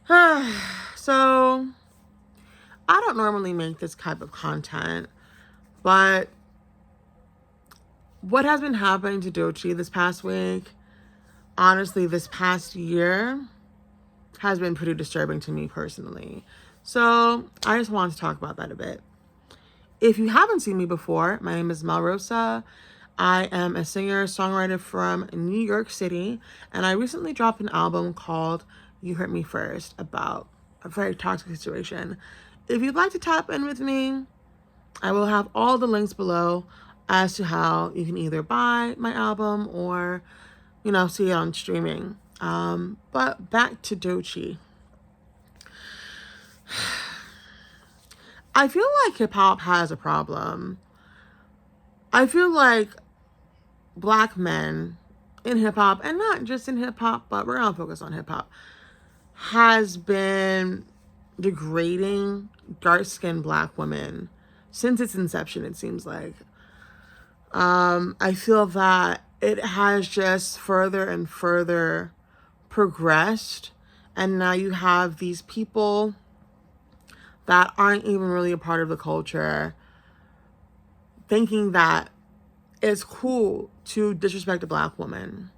So, I don't normally make this type of content, but what has been happening to Doechii this past week, honestly, this past year, has been pretty disturbing to me personally. So, I just wanted to talk about that a bit. If you haven't seen me before, my name is Melrosa. I am a singer-songwriter from New York City, and I recently dropped an album called You Hurt Me First about a very toxic situation. If you'd like to tap in with me, I will have all the links below as to how you can either buy my album or, see it on streaming. But back to Doechii. I feel like hip hop has a problem. I feel like Black men in hip hop, and not just in hip hop, but we're gonna focus on hip hop, has been degrading dark-skinned Black women since its inception, it seems like. I feel that it has just further and further progressed, and now you have these people that aren't even really a part of the culture thinking that it's cool to disrespect a Black woman.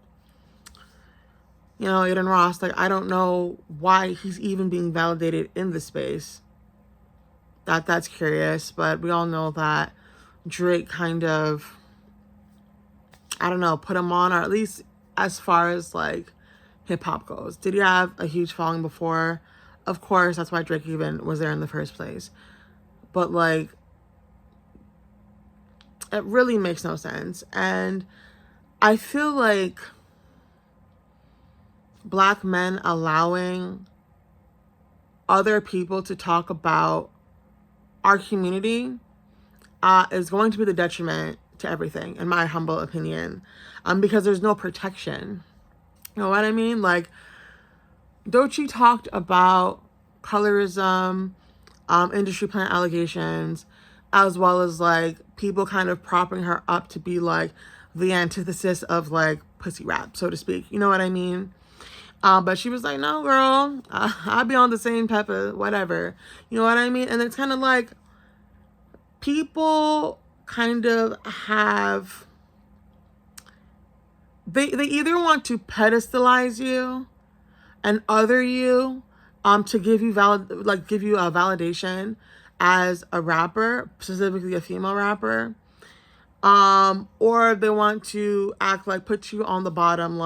Aiden Ross, I don't know why he's even being validated in the space. That's curious, but we all know that Drake kind of, I don't know, put him on, or at least as far as hip hop goes. Did he have a huge following before? Of course, that's why Drake even was there in the first place. But it really makes no sense. And I feel like Black men allowing other people to talk about our community is going to be the detriment to everything, in my humble opinion, because there's no protection. You know what I mean? Doechii talked about colorism, industry plant allegations, as well as people kind of propping her up to be the antithesis of pussy rap, so to speak. You know what I mean? But she was like, no, girl, I'll be on the same pepper, whatever. You know what I mean? And it's kind of people kind of have, they either want to pedestalize you and other you, to give you give you a validation as a rapper, specifically a female rapper, or they want to act put you on the bottom,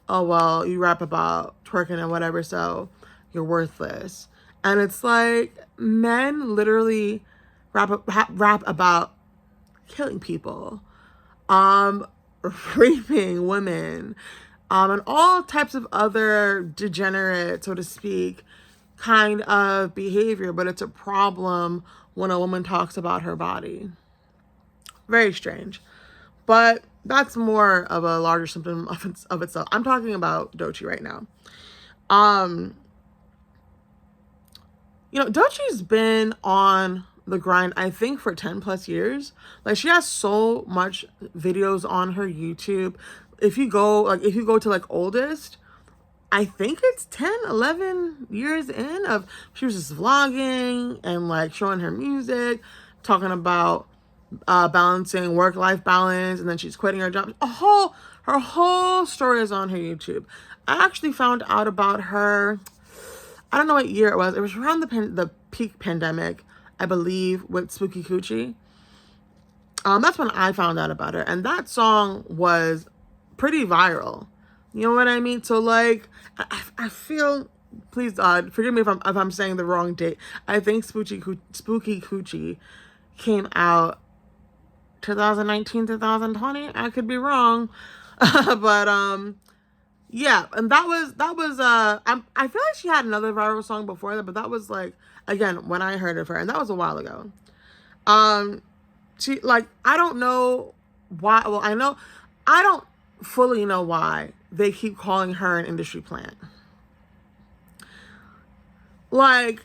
oh, well, you rap about twerking and whatever, so you're worthless. And it's men literally rap about killing people, raping women, and all types of other degenerate, so to speak, kind of behavior, but it's a problem when a woman talks about her body. Very strange. But that's more of a larger symptom of itself. I'm talking about Doechii right now. Doechii's been on the grind, I think, for 10 plus years. She has so much videos on her YouTube. If you go to oldest, I think it's 10, 11 years in of, she was just vlogging and showing her music, talking about balancing work-life balance, and then she's quitting her job. Her whole story is on her YouTube. I actually found out about her, I don't know what year it was. It was around the peak pandemic, I believe, with Spooky Coochie. That's when I found out about her, and that song was pretty viral. You know what I mean? So I feel, please God, forgive me if I'm saying the wrong date. I think Spooky Coochie came out 2019, 2020. I could be wrong. But yeah, and that was I feel like she had another viral song before that, but that was again, when I heard of her, and that was a while ago. She I don't know why, well, I don't fully know why they keep calling her an industry plant. I'm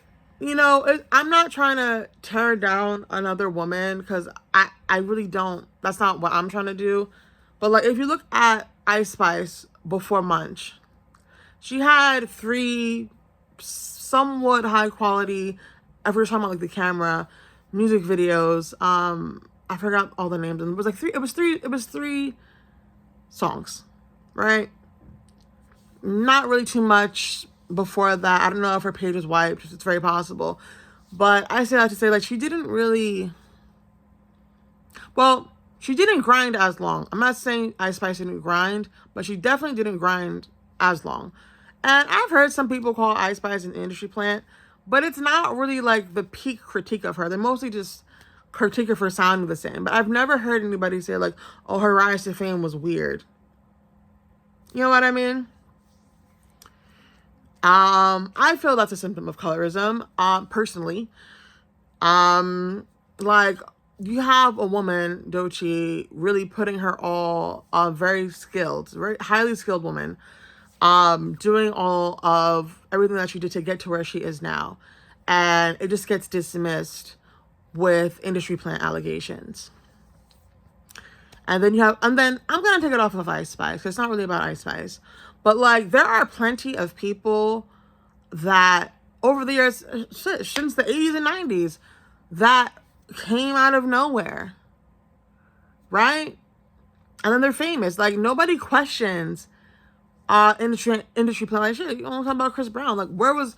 not trying to tear down another woman, because I really don't. That's not what I'm trying to do. But if you look at Ice Spice before Munch, she had 3 somewhat high quality, if we're talking about like the camera, music videos. I forgot all the names, and it was like three songs, right? Not really too much before that. I don't know if her page was wiped. It's very possible. But I say that to say, like, she didn't really, well, she didn't grind as long. I'm not saying Ice Spice didn't grind, but she definitely didn't grind as long. And I've heard some people call Ice Spice an industry plant, but it's not really like the peak critique of her. They mostly just critique her for sounding the same. But I've never heard anybody say like, oh, her rise to fame was weird. You know what I mean? I feel that's a symptom of colorism, personally. Like, you have a woman, Doechii, really putting her all, very skilled, very highly skilled woman, doing all of everything that she did to get to where she is now. And it just gets dismissed with industry plant allegations. And then I'm going to take it off of Ice Spice, because it's not really about Ice Spice. But, like, there are plenty of people that, over the years, since the 80s and 90s, that came out of nowhere, right? And then they're famous. Like, nobody questions industry plant. Like, shit, you don't talk about Chris Brown. Like, where was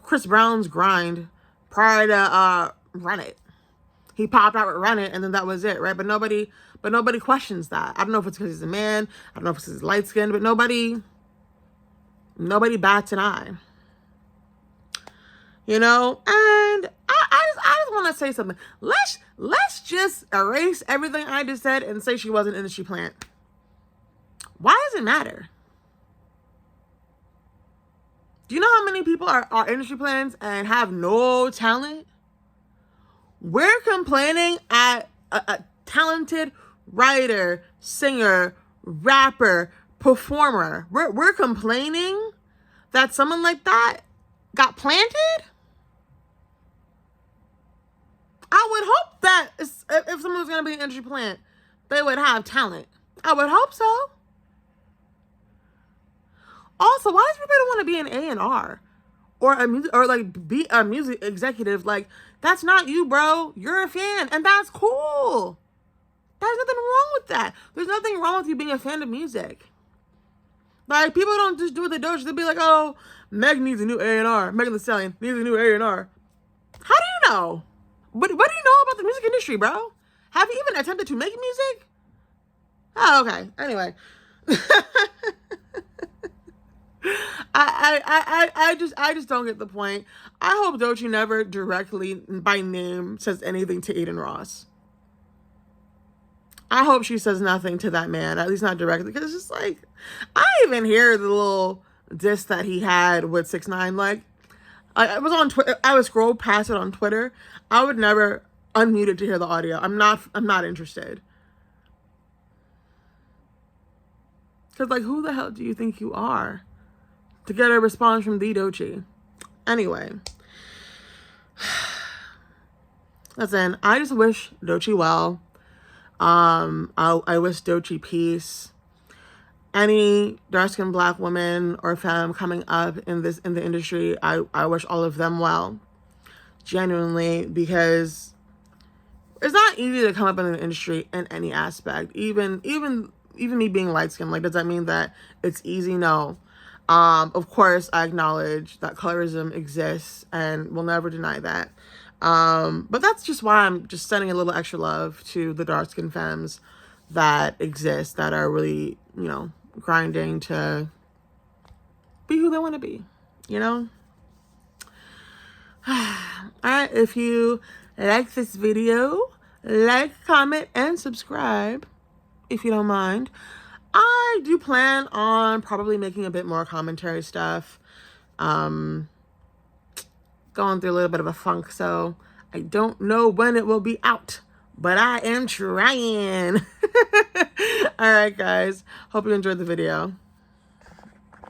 Chris Brown's grind prior to Run It? He popped out with Run It, and then that was it, right? But nobody questions that. I don't know if it's because he's a man. I don't know if it's because he's light skinned, but nobody bats an eye. You know, and I just want to say something. Let's just erase everything I just said and say she was an industry plant. Why does it matter? Do you know how many people are industry plants and have no talent? We're complaining at a talented writer, singer, rapper, performer. We're complaining that someone like that got planted? I would hope that if someone was going to be an industry plant, they would have talent. I would hope so. Also, why does everybody want to be an A&R or be a music executive? Like, that's not you, bro. You're a fan, and that's cool. There's nothing wrong with that. There's nothing wrong with you being a fan of music. Like, people don't just do what they do. They'll be like, oh, Meg needs a new A&R. Megan Thee Stallion needs a new A&R. How do you know? What do you know about the music industry, bro? Have you even attempted to make music? Oh, okay. Anyway. I just don't get the point. I hope Doechii never directly by name says anything to Aiden Ross. I hope she says nothing to that man, at least not directly, because it's just like, I even hear the little diss that he had with 6ix9ine. Like, I was on Twitter. I would scroll past it on Twitter. I would never unmute it to hear the audio. I'm not interested. Because, like, who the hell do you think you are to get a response from the Doechii? Anyway. Listen, I just wish Doechii well. I wish Doechii peace. Any dark-skinned Black woman or femme coming up in the industry, I wish all of them well, genuinely, because it's not easy to come up in the industry in any aspect. Even me being light-skinned, like, does that mean that it's easy? No. Of course, I acknowledge that colorism exists and will never deny that. But that's just why I'm just sending a little extra love to the dark-skinned femmes that exist, that are really, you know, grinding to be who they want to be, you know? Alright, if you like this video, like, comment, and subscribe, if you don't mind. I do plan on probably making a bit more commentary stuff. Going through a little bit of a funk, so I don't know when it will be out, but I am trying. All right, guys. Hope you enjoyed the video.